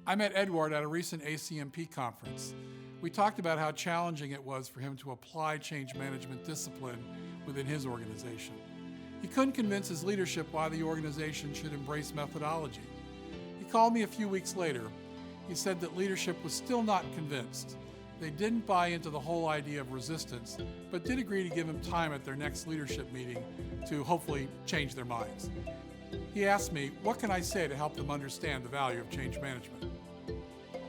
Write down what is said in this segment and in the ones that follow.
I met Edward at a recent ACMP conference. We talked about how challenging it was for him to apply change management discipline within his organization. He couldn't convince his leadership why the organization should embrace methodology. He called me a few weeks later. He said that leadership was still not convinced. They didn't buy into the whole idea of resistance, but did agree to give him time at their next leadership meeting to hopefully change their minds. He asked me, what can I say to help them understand the value of change management?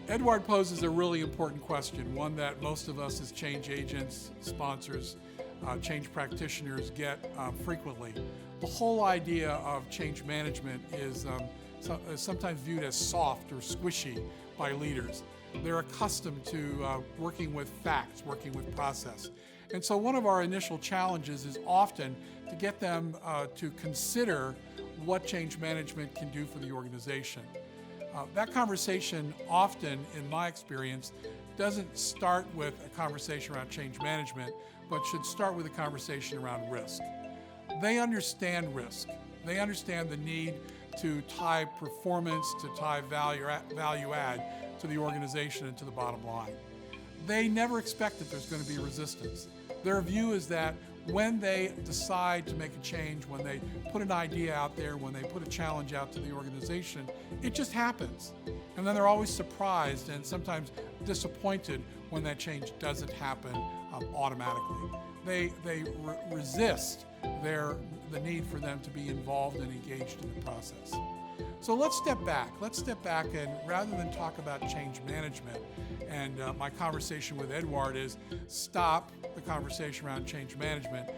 Edward poses a really important question, one that most of us as change agents, sponsors, change practitioners get frequently. The whole idea of change management is sometimes viewed as soft or squishy by leaders. They're accustomed to working with facts, working with process. And so one of our initial challenges is often to get them to consider what change management can do for the organization. That conversation often, in my experience, doesn't start with a conversation around change management, but should start with a conversation around risk. They understand risk. They understand the need to tie performance, to tie value add to the organization and to the bottom line. They never expect that there's going to be resistance. Their view is that when they decide to make a change, when they put an idea out there, when they put a challenge out to the organization, it just happens. And then they're always surprised and sometimes disappointed when that change doesn't happen automatically. They resist the need for them to be involved and engaged in the process. So let's step back. Let's step back and rather than talk about change management, and my conversation with Edward is stop the conversation around change management,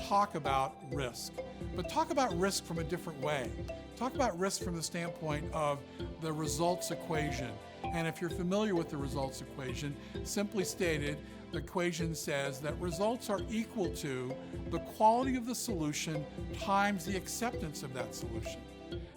talk about risk. But talk about risk from a different way. Talk about risk from the standpoint of the results equation. And if you're familiar with the results equation, simply stated, the equation says that results are equal to the quality of the solution times the acceptance of that solution.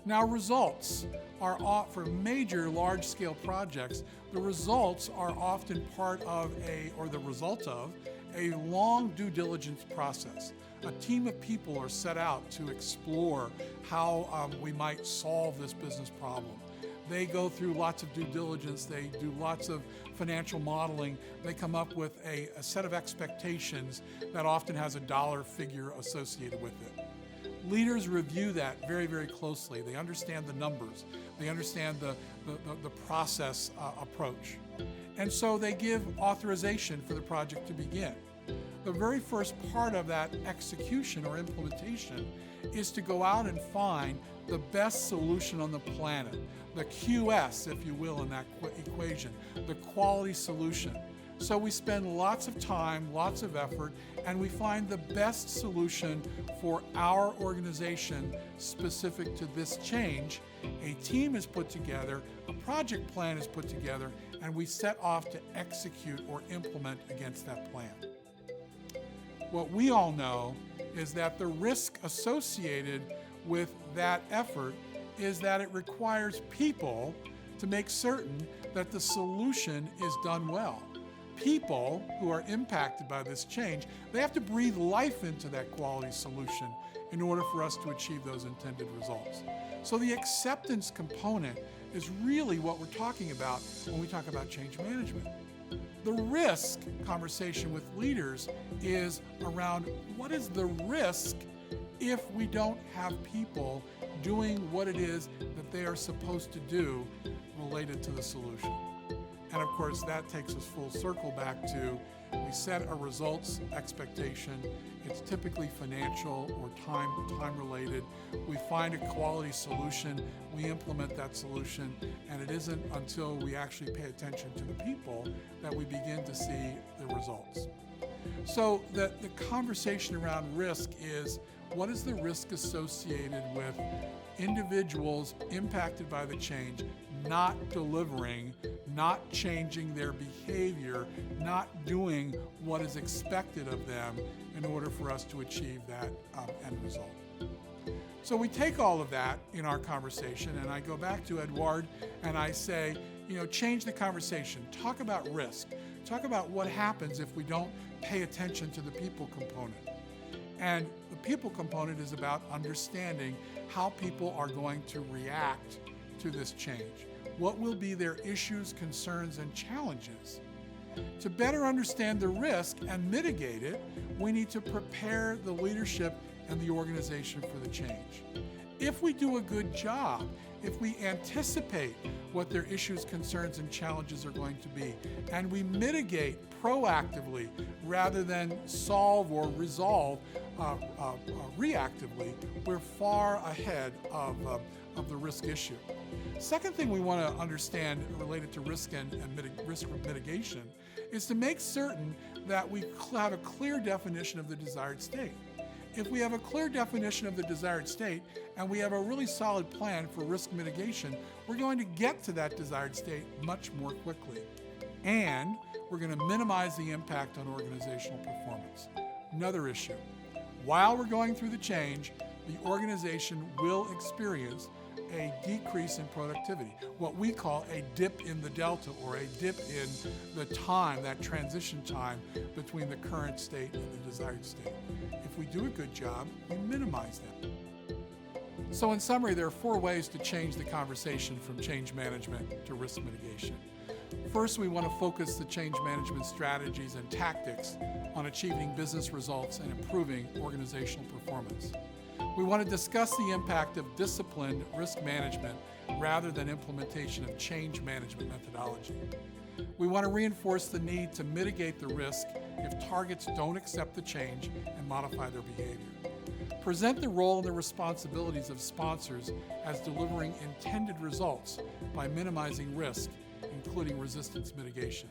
Now, results are for major large-scale projects, the results are often part of the result of a long due diligence process. A team of people are set out to explore how we might solve this business problem. They go through lots of due diligence, they do lots of financial modeling, they come up with a set of expectations that often has a dollar figure associated with it. Leaders review that very, very closely. They understand the numbers. They understand the process approach. And so they give authorization for the project to begin. The very first part of that execution or implementation is to go out and find the best solution on the planet, the QS, if you will, in that equation, the quality solution. So we spend lots of time, lots of effort, and we find the best solution for our organization specific to this change. A team is put together, a project plan is put together, and we set off to execute or implement against that plan. What we all know is that the risk associated with that effort is that it requires people to make certain that the solution is done well. People who are impacted by this change, they have to breathe life into that quality solution in order for us to achieve those intended results. So the acceptance component is really what we're talking about when we talk about change management. The risk conversation with leaders is around what is the risk if we don't have people doing what it is that they are supposed to do related to the solution. And of course, that takes us full circle back to we set a results expectation. It's typically financial or time related. We find a quality solution, we implement that solution, and it isn't until we actually pay attention to the people that we begin to see the results. So the conversation around risk is, what is the risk associated with individuals impacted by the change not delivering, not changing their behavior, not doing what is expected of them in order for us to achieve that end result. So we take all of that in our conversation, and I go back to Edward and I say, change the conversation. Talk about risk. Talk about what happens if we don't pay attention to the people component. And the people component is about understanding how people are going to react to this change. what will be their issues, concerns, and challenges. To better understand the risk and mitigate it, we need to prepare the leadership and the organization for the change. If we do a good job, if we anticipate what their issues, concerns, and challenges are going to be, and we mitigate proactively rather than solve or resolve reactively, we're far ahead of the risk issue. Second thing we want to understand related to risk and risk mitigation is to make certain that we have a clear definition of the desired state. If we have a clear definition of the desired state and we have a really solid plan for risk mitigation, we're going to get to that desired state much more quickly. And we're going to minimize the impact on organizational performance. Another issue, while we're going through the change, the organization will experience a decrease in productivity, what we call a dip in the delta, or a dip in the time, that transition time between the current state and the desired state. If we do a good job, we minimize that. So in summary, there are 4 ways to change the conversation from change management to risk mitigation. First, we want to focus the change management strategies and tactics on achieving business results and improving organizational performance. We want to discuss the impact of disciplined risk management rather than implementation of change management methodology. We want to reinforce the need to mitigate the risk if targets don't accept the change and modify their behavior. Present the role and the responsibilities of sponsors as delivering intended results by minimizing risk, including resistance mitigation.